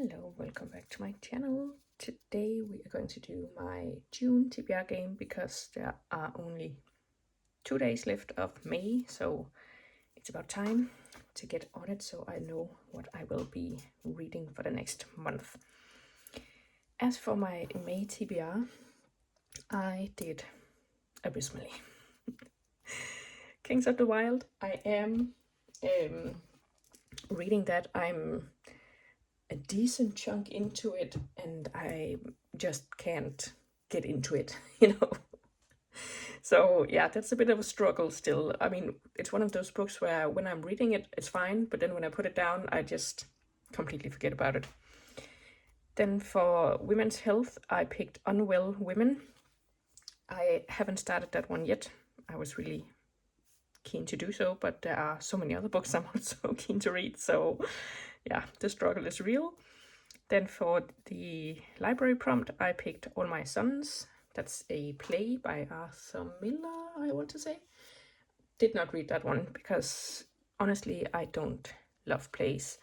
Hello, welcome back to my channel. Today we are going to do my June TBR game because there are only 2 days left of May, so it's about time to get on it so I know what I will be reading for the next month. As for my May TBR, I did abysmally. Kings of the Wild, I am reading that. I'm a decent chunk into it and I just can't get into it, So yeah, that's a bit of a struggle still. I mean, it's one of those books where when I'm reading it, it's fine, but then when I put it down, I just completely forget about it. Then for women's health, I picked Unwell Women. I haven't started that one yet. I was really keen to do so, but there are so many other books I'm also keen to read, so yeah, the struggle is real. Then for the library prompt, I picked All My Sons. That's a play by Arthur Miller, I want to say. Did not read that one because honestly, I don't love plays.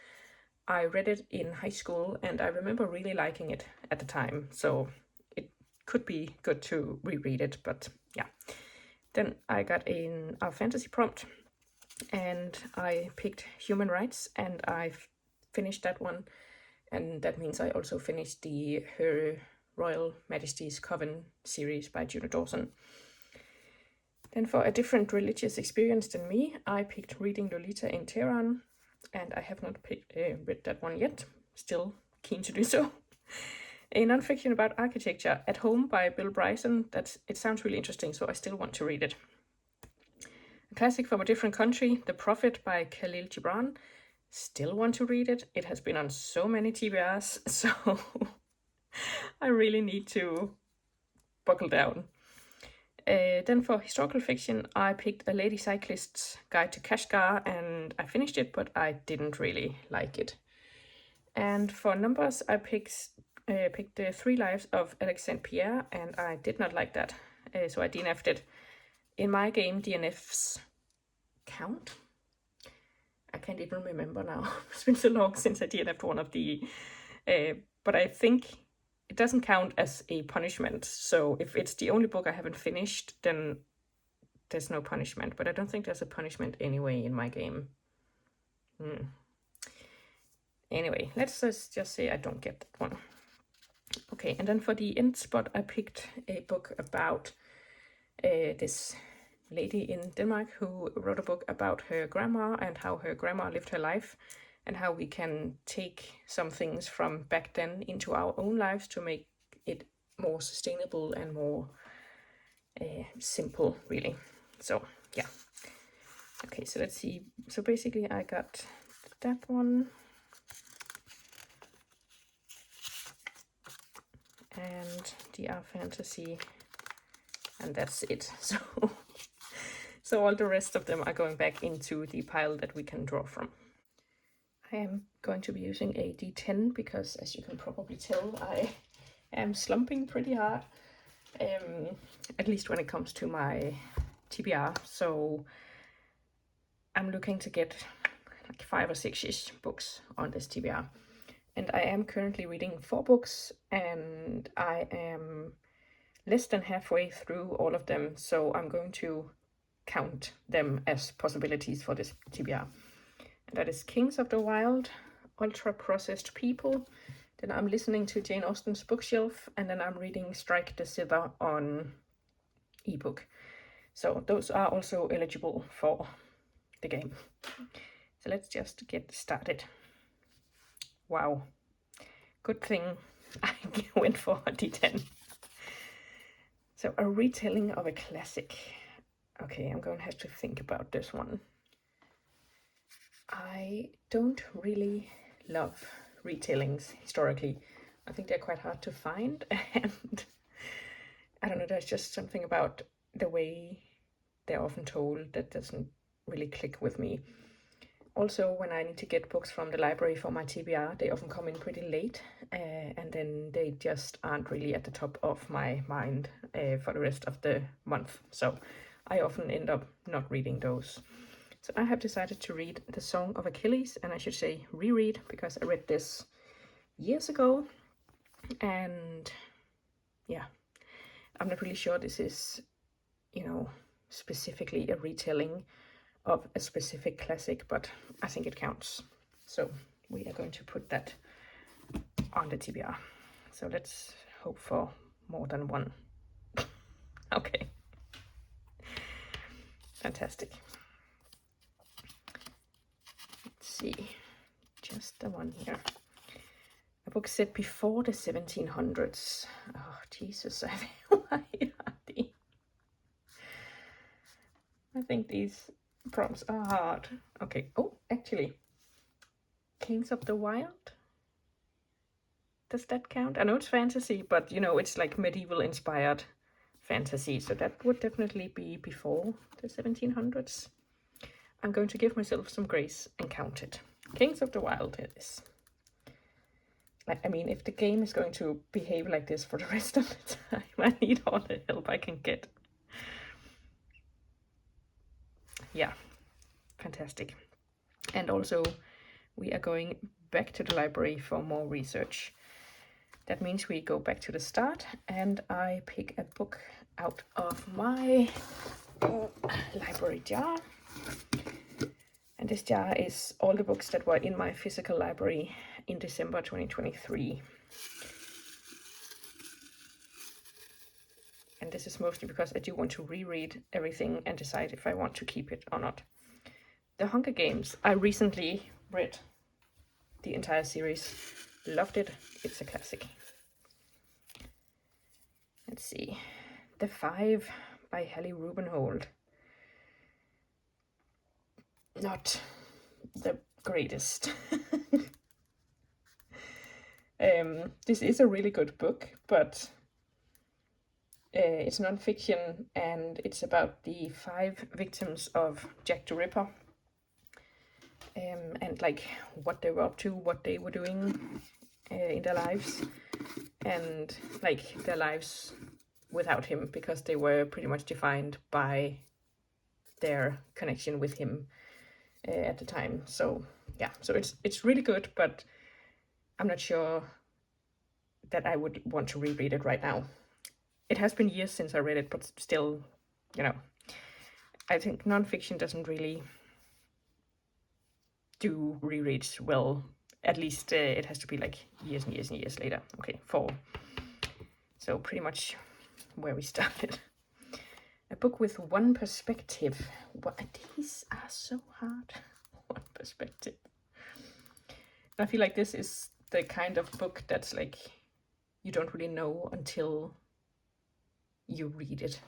I read it in high school and I remember really liking it at the time, so it could be good to reread it, but yeah. Then I got a fantasy prompt and I picked Human Rights and I finished that one. And that means I also finished the Her Royal Majesty's Coven series by Juno Dawson. Then for a different religious experience than me, I picked Reading Lolita in Tehran, and I have not read that one yet. Still keen to do so. A nonfiction about architecture, At Home by Bill Bryson. It sounds really interesting, so I still want to read it. A classic from a different country, The Prophet by Khalil Gibran. Still want to read it. It has been on so many TBRs, so I really need to buckle down. Then for historical fiction, I picked A Lady Cyclist's Guide to Kashgar, and I finished it, but I didn't really like it. And for numbers, I picked The Three Lives of Alexandre Pierre, and I did not like that, so I DNF'd it. In my game, DNFs count? I can't even remember now. It's been so long since I DNF'd one of the... but I think it doesn't count as a punishment. So if it's the only book I haven't finished, then there's no punishment. But I don't think there's a punishment anyway in my game. Anyway, let's just say I don't get that one. Okay, and then for the end spot, I picked a book about this lady in Denmark who wrote a book about her grandma and how her grandma lived her life and how we can take some things from back then into our own lives to make it more sustainable and more simple, really. So yeah. Okay, so let's see. So basically I got that one and DR Fantasy, and that's it. So all the rest of them are going back into the pile that we can draw from. I am going to be using a D10 because, as you can probably tell, I am slumping pretty hard, at least when it comes to my TBR. So I'm looking to get like 5 or 6-ish books on this TBR. And I am currently reading 4 books and I am less than halfway through all of them. So I'm going to count them as possibilities for this TBR. And that is Kings of the Wild, Ultra Processed People. Then I'm listening to Jane Austen's Bookshelf, and then I'm reading Strike the Zither on ebook. So those are also eligible for the game. So let's just get started. Wow. Good thing I went for a D10. So a retelling of a classic. Okay, I'm going to have to think about this one. I don't really love retellings historically. I think they're quite hard to find, and I don't know, there's just something about the way they're often told that doesn't really click with me. Also, when I need to get books from the library for my TBR, they often come in pretty late, and then they just aren't really at the top of my mind for the rest of the month. So I often end up not reading those. So I have decided to read The Song of Achilles, and I should say reread, because I read this years ago. And yeah, I'm not really sure this is, you know, specifically a retelling of a specific classic, but I think it counts. So we are going to put that on the TBR. So let's hope for more than one. Okay. Fantastic. Let's see. Just the one here. A book set before the 1700s. Oh, Jesus. Why are they? I think these prompts are hard. Okay. Oh, actually. Kings of the Wild? Does that count? I know it's fantasy, but you know, it's like medieval inspired fantasy. So that would definitely be before the 1700s. I'm going to give myself some grace and count it. Kings of the Wild it is. I mean, if the game is going to behave like this for the rest of the time, I need all the help I can get. Yeah, fantastic. And also, we are going back to the library for more research. That means we go back to the start, and I pick a book out of my library jar. And this jar is all the books that were in my physical library in December 2023. And this is mostly because I do want to reread everything and decide if I want to keep it or not. The Hunger Games, I recently read the entire series. Loved it. It's a classic. Let's see. The Five by Hallie Rubenhold. Not the greatest. This is a really good book, but it's non-fiction, and it's about the 5 victims of Jack the Ripper, and like what they were up to, what they were doing in their lives, and like their lives without him, because they were pretty much defined by their connection with him at the time. So yeah, so it's really good, but I'm not sure that I would want to reread it right now. It has been years since I read it, but still, you know, I think nonfiction doesn't really do rereads well. At least it has to be like years and years and years later. Okay, 4. So pretty much where we started. A book with one perspective. What, these are so hard. One perspective. I feel like this is the kind of book that's like you don't really know until you read it.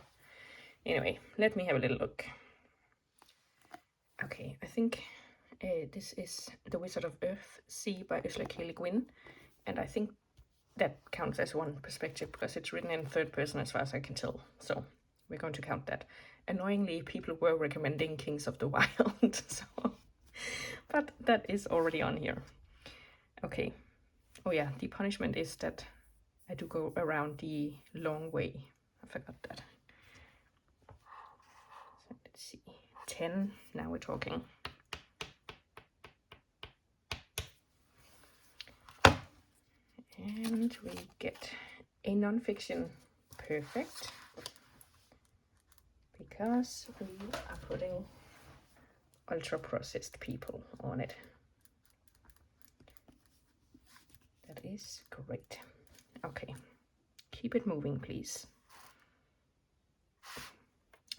Anyway, let me have a little look. Okay, I think this is The Wizard of Earthsea by Ursula K. Le Guin, and I think that counts as one perspective because it's written in third person as far as I can tell. So we're going to count that. Annoyingly, people were recommending Kings of the Wild, so but that is already on here. Okay. Oh yeah, the punishment is that I do go around the long way. I forgot that. So let's see. 10. Now we're talking. And we get a non-fiction perfect, because we are putting ultra-processed people on it. That is great. Okay, keep it moving, please.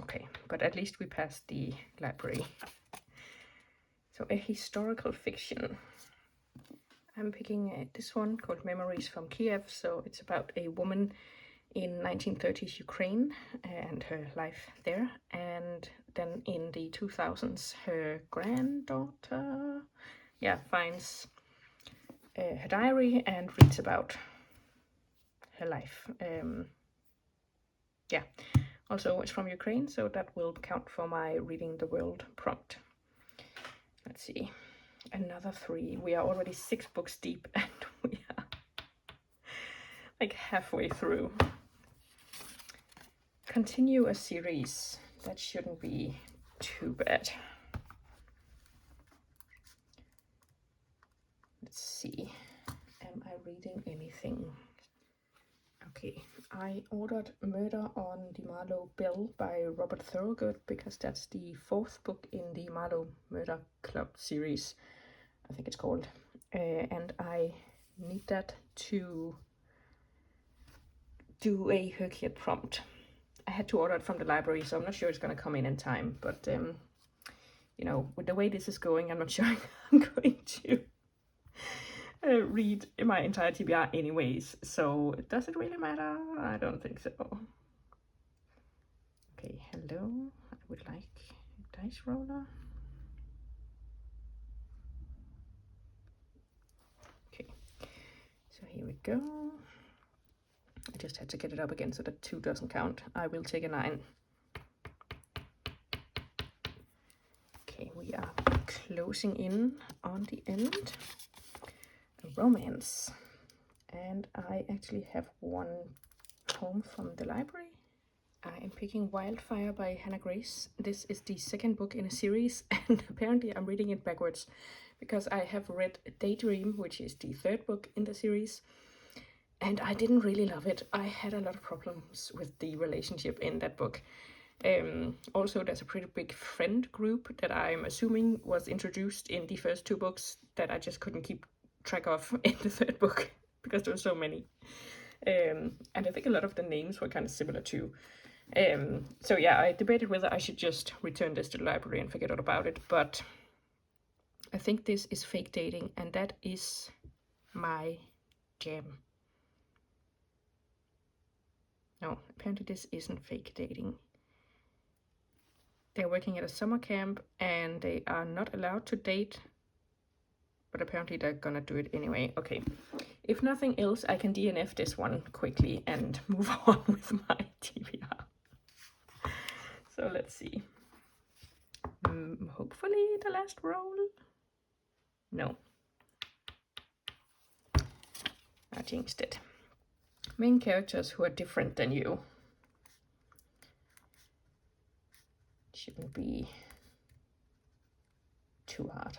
Okay, but at least we passed the library. So a historical fiction. I'm picking this one called Memories from Kiev. So it's about a woman in 1930s Ukraine and her life there. And then in the 2000s, her granddaughter, finds her diary and reads about her life. Also it's from Ukraine, so that will count for my Reading the World prompt. Let's see. Another 3. We are already 6 books deep, and we are like halfway through. Continue a series. That shouldn't be too bad. Let's see. Am I I reading anything? Okay, I ordered Murder on the Marlowe Bell by Robert Thorogood because that's the 4th book in the Marlowe Murder Club series, I think it's called. And I need that to do a Hercules prompt. I had to order it from the library, so I'm not sure it's going to come in time, but you know, with the way this is going, I'm not sure I'm going to read my entire TBR anyways, so does it really matter? I don't think so. Okay, hello, I would like a dice roller. Okay, so here we go. I just had to get it up again so that 2 doesn't count. I will take a 9. Okay, we are closing in on the end. A romance. And I actually have one home from the library. I am picking Wildfire by Hannah Grace. This is the 2nd book in a series, and apparently I'm reading it backwards because I have read Daydream, which is the 3rd book in the series, and I didn't really love it. I had a lot of problems with the relationship in that book. Also, there's a pretty big friend group that I'm assuming was introduced in the first 2 books that I just couldn't keep track of in the 3rd book because there were so many. And I think a lot of the names were kind of similar too. So yeah, I debated whether I should just return this to the library and forget all about it, but I think this is fake dating, and that is my jam. No, apparently this isn't fake dating. They're working at a summer camp and they are not allowed to date, but apparently they're gonna do it anyway. Okay, if nothing else, I can DNF this one quickly and move on with my TBR. So let's see. Hopefully the last roll. No. I jinxed it. Main characters who are different than you. Shouldn't be too hard.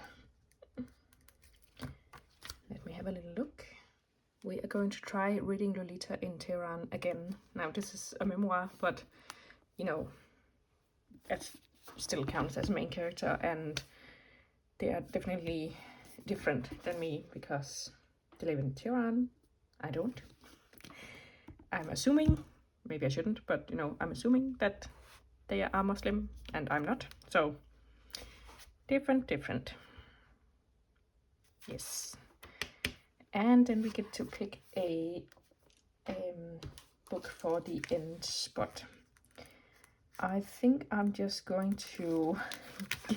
Let me have a little look. We are going to try reading Lolita in Tehran again. Now this is a memoir, but you know, that still counts as a main character, and they are definitely different than me because they live in Tehran. I don't. I'm assuming, maybe I shouldn't, but you know, I'm assuming that they are Muslim and I'm not. So different. Yes. And then we get to pick a book for the end spot. I think I'm just going to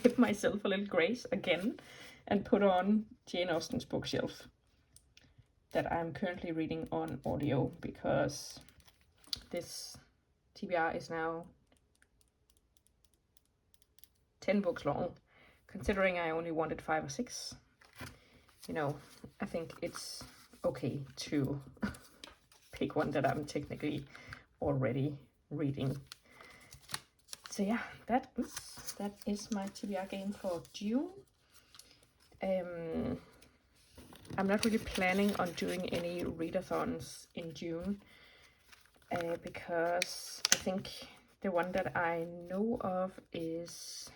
give myself a little grace again and put on Jane Austen's bookshelf that I'm currently reading on audio, because this TBR is now 10 books long. Considering I only wanted 5 or 6, you know, I think it's okay to pick one that I'm technically already reading. So yeah, that is my TBR game for June. I'm not really planning on doing any readathons in June because I think the one that I know of is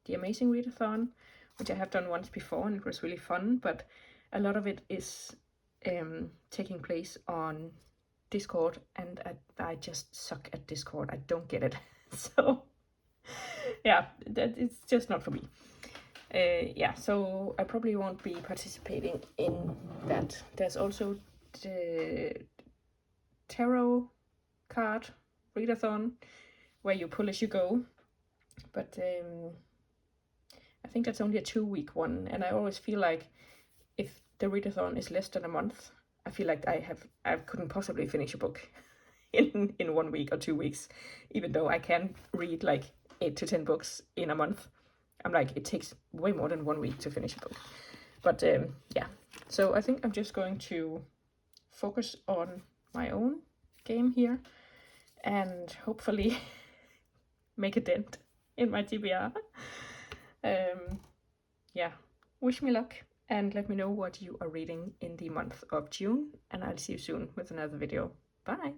the Amazing Readathon, which I have done once before and it was really fun, but a lot of it is taking place on Discord, and I just suck at Discord. I don't get it. So yeah, that it's just not for me. Yeah, so I probably won't be participating in that. There's also the tarot card readathon where you pull as you go, but I think that's only a 2-week one, and I always feel like if the readathon is less than a month, I feel like I couldn't possibly finish a book in 1 week or 2 weeks, even though I can read like 8 to 10 books in a month. I'm like, it takes way more than 1 week to finish a book. But yeah, so I think I'm just going to focus on my own game here and hopefully make a dent in my TBR. Yeah, wish me luck. And let me know what you are reading in the month of June, and I'll see you soon with another video. Bye!